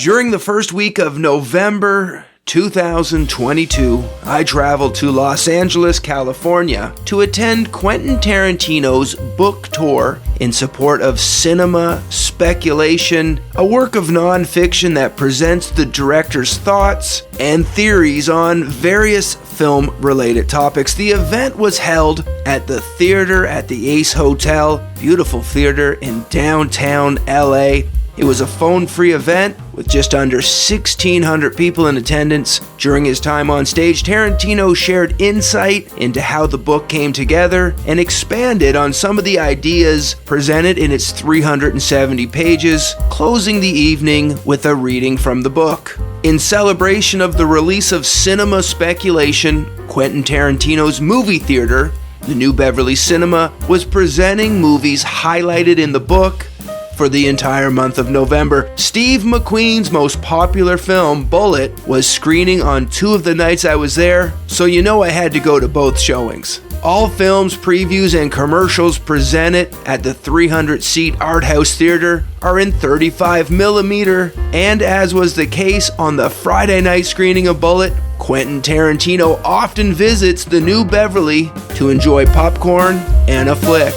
During the first week of November 2022, I traveled to Los Angeles, California to attend Quentin Tarantino's book tour in support of Cinema Speculation, a work of nonfiction that presents the director's thoughts and theories on various film-related topics. The event was held at the theater at the Ace Hotel, beautiful theater in downtown LA. It was a phone-free event with just under 1,600 people in attendance. During his time on stage, Tarantino shared insight into how the book came together and expanded on some of the ideas presented in its 370 pages, closing the evening with a reading from the book. In celebration of the release of Cinema Speculation, Quentin Tarantino's movie theater, the New Beverly Cinema, was presenting movies highlighted in the book for the entire month of November. Steve McQueen's most popular film, Bullet, was screening on 2 of the nights I was there, so you know I had to go to both showings. All films, previews, and commercials presented at the 300-seat Art House Theater are in 35mm, and as was the case on the Friday night screening of Bullet, Quentin Tarantino often visits the New Beverly to enjoy popcorn and a flick.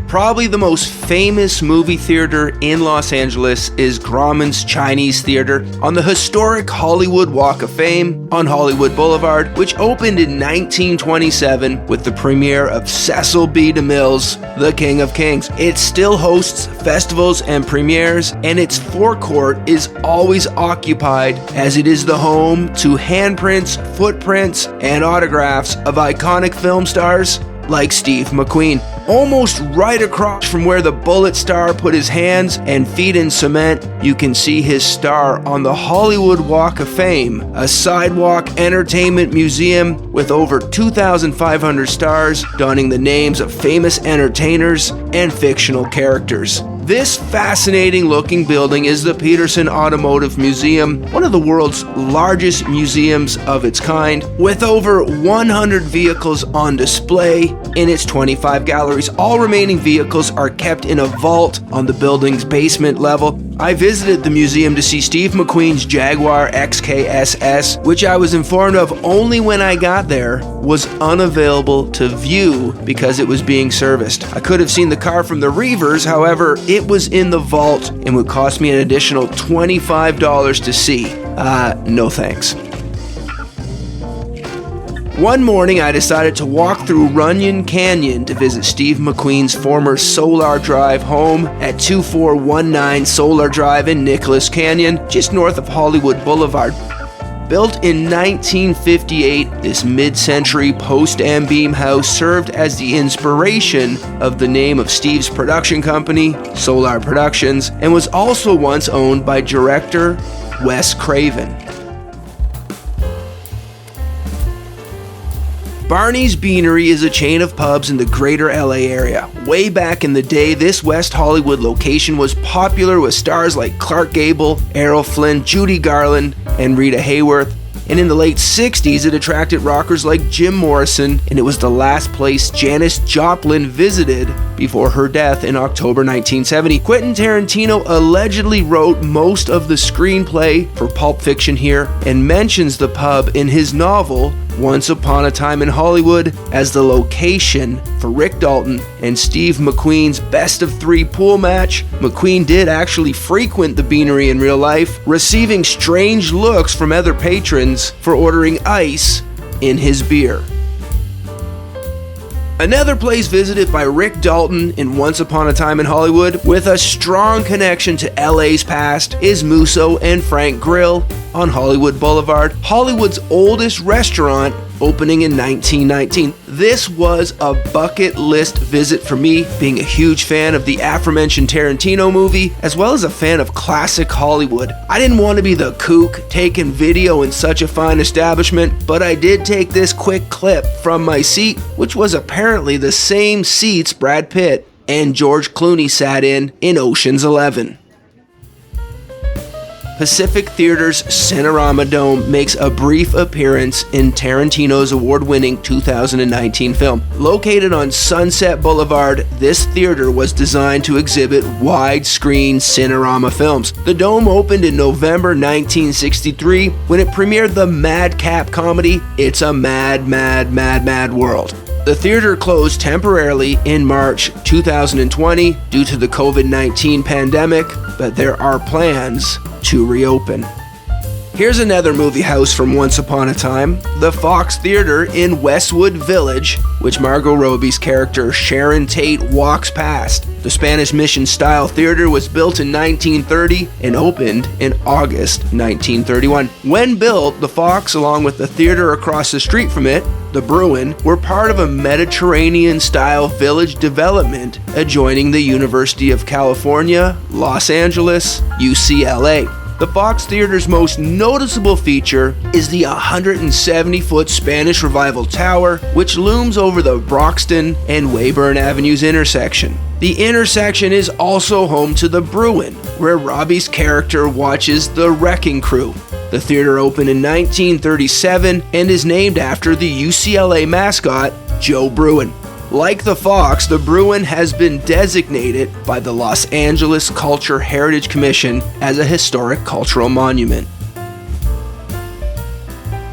Probably the most famous movie theater in Los Angeles is Grauman's Chinese Theater on the historic Hollywood Walk of Fame on Hollywood Boulevard, which opened in 1927 with the premiere of Cecil B. DeMille's The King of Kings. It still hosts festivals and premieres, and its forecourt is always occupied as it is the home to handprints, footprints, and autographs of iconic film stars like Steve McQueen. Almost right across from where the Bullet star put his hands and feet in cement, you can see his star on the Hollywood Walk of Fame, a sidewalk entertainment museum with over 2,500 stars donning the names of famous entertainers and fictional characters. This fascinating looking building is the Peterson Automotive Museum, one of the world's largest museums of its kind, with over 100 vehicles on display in its 25 galleries. All remaining vehicles are kept in a vault on the building's basement level. I visited the museum to see Steve McQueen's Jaguar XKSS, which I was informed of only when I got there was unavailable to view because it was being serviced. I could have seen the car from the Reavers, however, it was in the vault and would cost me an additional $25 to see. No thanks. One morning, I decided to walk through Laurel Canyon to visit Steve McQueen's former Solar Drive home at 2419 Solar Drive in Nicholas Canyon, just north of Hollywood Boulevard. Built in 1958, this mid-century post-Ambeam house served as the inspiration of the name of Steve's production company, Solar Productions, and was also once owned by director Wes Craven. Barney's Beanery is a chain of pubs in the greater LA area. Way back in the day, this West Hollywood location was popular with stars like Clark Gable, Errol Flynn, Judy Garland, and Rita Hayworth. And in the late 60s, it attracted rockers like Jim Morrison, and it was the last place Janis Joplin visited before her death in October 1970. Quentin Tarantino allegedly wrote most of the screenplay for Pulp Fiction here and mentions the pub in his novel Once Upon a Time in Hollywood as the location for Rick Dalton and Steve McQueen's best of 3 pool match. McQueen did actually frequent the Beanery in real life, receiving strange looks from other patrons for ordering ice in his beer. Another place visited by Rick Dalton in Once Upon a Time in Hollywood with a strong connection to LA's past is Musso and Frank Grill on Hollywood Boulevard, Hollywood's oldest restaurant, opening in 1919. This was a bucket list visit for me, being a huge fan of the aforementioned Tarantino movie, as well as a fan of classic Hollywood. I didn't want to be the kook taking video in such a fine establishment, but I did take this quick clip from my seat, which was apparently the same seats Brad Pitt and George Clooney sat in Ocean's 11. Pacific Theater's Cinerama Dome makes a brief appearance in Tarantino's award-winning 2019 film. Located on Sunset Boulevard, this theater was designed to exhibit widescreen Cinerama films. The Dome opened in November 1963 when it premiered the madcap comedy It's a Mad, Mad, Mad, Mad World. The theater closed temporarily in March 2020 due to the COVID-19 pandemic, but there are plans to reopen. Here's another movie house from Once Upon a Time, the Fox Theater in Westwood Village, which Margot Robbie's character Sharon Tate walks past. The Spanish Mission-style theater was built in 1930 and opened in August 1931. When built, the Fox, along with the theater across the street from it, the Bruin, were part of a Mediterranean-style village development adjoining the University of California, Los Angeles, UCLA. The Fox Theater's most noticeable feature is the 170-foot Spanish Revival Tower, which looms over the Broxton and Weyburn Avenues intersection. The intersection is also home to the Bruin, where Robbie's character watches the Wrecking Crew. The theater opened in 1937 and is named after the UCLA mascot, Joe Bruin. Like the Fox, the Bruin has been designated by the Los Angeles Culture Heritage Commission as a historic cultural monument.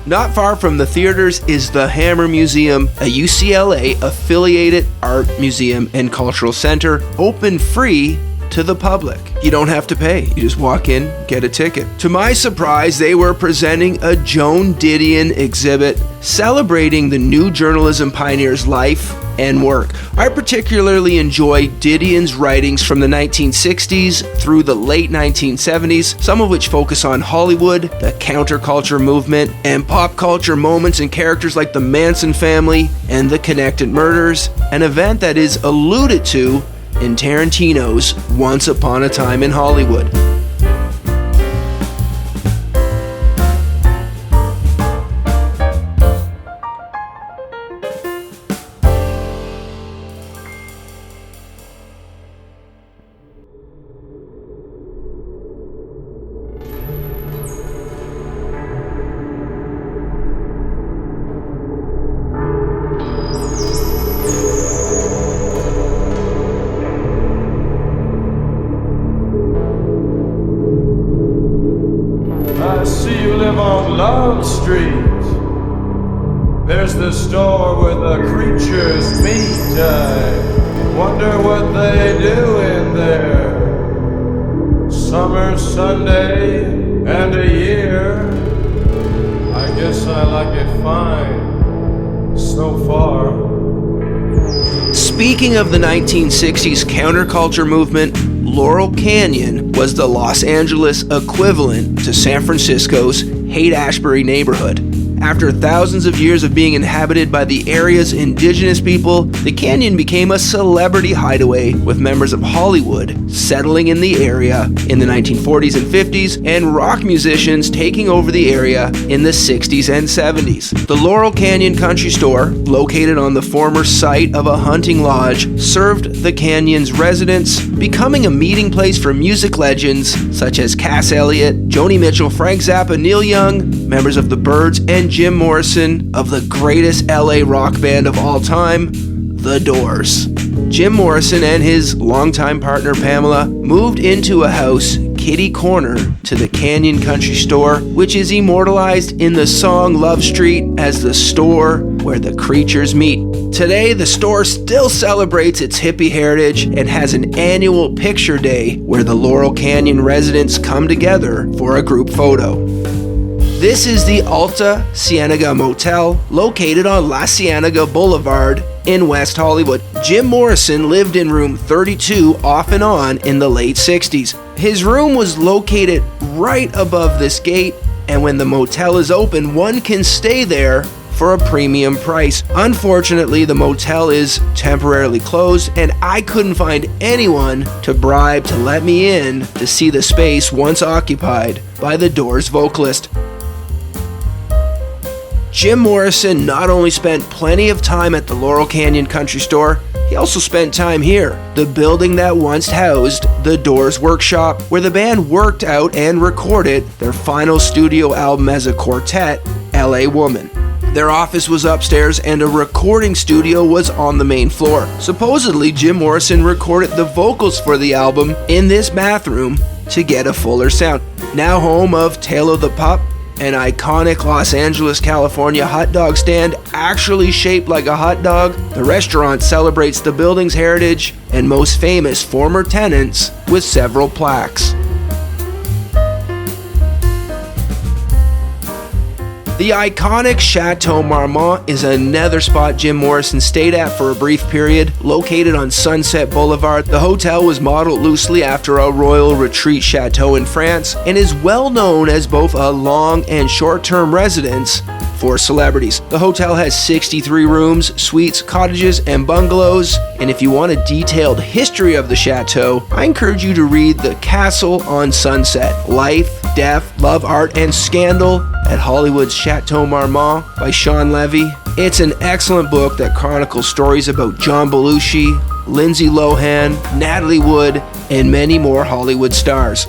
Not far from the theaters is the Hammer Museum, a UCLA-affiliated art museum and cultural center, open free to the public. You don't have to pay. You just walk in, get a ticket. To my surprise, they were presenting a Joan Didion exhibit celebrating the new journalism pioneer's life and work. I particularly enjoy Didion's writings from the 1960s through the late 1970s, some of which focus on Hollywood, the counterculture movement, and pop culture moments and characters like the Manson family and the Connected Murders, an event that is alluded to in Tarantino's Once Upon a Time in Hollywood. I see you live on Love Street. There's the store where the creatures meet. I wonder what they do in there. Summer, Sunday, and a year. I guess I like it fine so far. Speaking of the 1960s counterculture movement, Laurel Canyon was the Los Angeles equivalent to San Francisco's Haight-Ashbury neighborhood. After thousands of years of being inhabited by the area's indigenous people, the canyon became a celebrity hideaway, with members of Hollywood settling in the area in the 1940s and 50s, and rock musicians taking over the area in the 60s and 70s. The Laurel Canyon Country Store, located on the former site of a hunting lodge, served the canyon's residents, becoming a meeting place for music legends such as Cass Elliot, Joni Mitchell, Frank Zappa, Neil Young, members of the Byrds, and Jim Morrison of the greatest LA rock band of all time, The Doors. Jim Morrison and his longtime partner Pamela moved into a house kitty corner to the Canyon Country Store, which is immortalized in the song Love Street as the store where the creatures meet. Today, the store still celebrates its hippie heritage and has an annual picture day where the Laurel Canyon residents come together for a group photo. This is the Alta Cienega Motel, located on La Cienega Boulevard in West Hollywood. Jim Morrison lived in room 32 off and on in the late 60s. His room was located right above this gate, and when the motel is open, one can stay there for a premium price. Unfortunately, the motel is temporarily closed, and I couldn't find anyone to bribe to let me in to see the space once occupied by the Doors vocalist. Jim Morrison not only spent plenty of time at the Laurel Canyon Country Store, He also spent time here, the building that once housed the Doors workshop, where the band worked out and recorded their final studio album as a quartet, LA Woman. Their office was upstairs and a recording studio was on the main floor. Supposedly, Jim Morrison recorded the vocals for the album in this bathroom to get a fuller sound. Now home of Tale of the Pup, an iconic Los Angeles, California hot dog stand actually shaped like a hot dog, the restaurant celebrates the building's heritage and most famous former tenants with several plaques. The iconic Chateau Marmont is another spot Jim Morrison stayed at for a brief period. Located on Sunset Boulevard, the hotel was modeled loosely after a royal retreat chateau in France and is well known as both a long and short-term residence for celebrities. The hotel has 63 rooms, suites, cottages, and bungalows, and if you want a detailed history of the chateau, I encourage you to read The Castle on Sunset: Life, Death, Love, Art, and Scandal at Hollywood's Chateau Marmont by Sean Levy. It's an excellent book that chronicles stories about John Belushi, Lindsay Lohan, Natalie Wood, and many more Hollywood stars.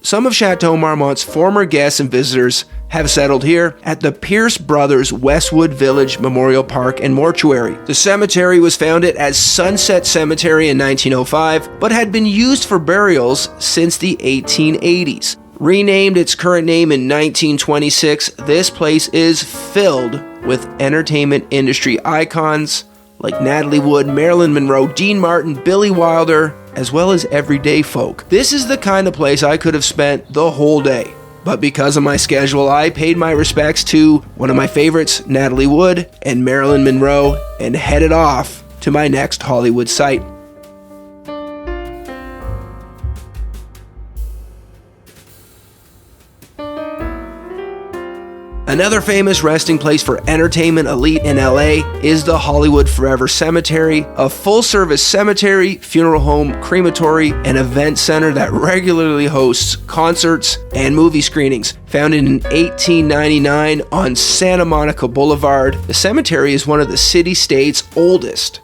Some of Chateau Marmont's former guests and visitors have settled here at the Pierce Brothers Westwood Village Memorial Park and Mortuary. The cemetery was founded as Sunset Cemetery in 1905, but had been used for burials since the 1880s. Renamed its current name in 1926, this place is filled with entertainment industry icons like Natalie Wood, Marilyn Monroe, Dean Martin, Billy Wilder, as well as everyday folk. This is the kind of place I could have spent the whole day. But because of my schedule, I paid my respects to one of my favorites, Natalie Wood and Marilyn Monroe, and headed off to my next Hollywood site. Another famous resting place for entertainment elite in LA is the Hollywood Forever Cemetery, a full-service cemetery, funeral home, crematory, and event center that regularly hosts concerts and movie screenings. Founded in 1899 on Santa Monica Boulevard, the cemetery is one of the city-state's oldest.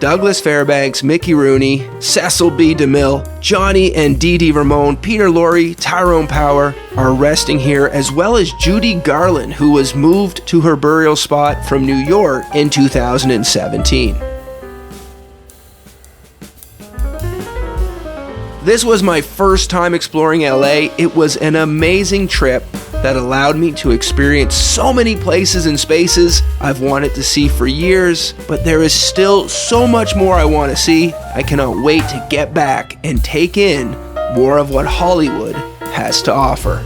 Douglas Fairbanks, Mickey Rooney, Cecil B. DeMille, Johnny and Dee Dee Ramone, Peter Lorre, Tyrone Power are resting here, as well as Judy Garland, who was moved to her burial spot from New York in 2017. This was my first time exploring LA. It was an amazing trip that allowed me to experience so many places and spaces I've wanted to see for years, but there is still so much more I want to see. I cannot wait to get back and take in more of what Hollywood has to offer.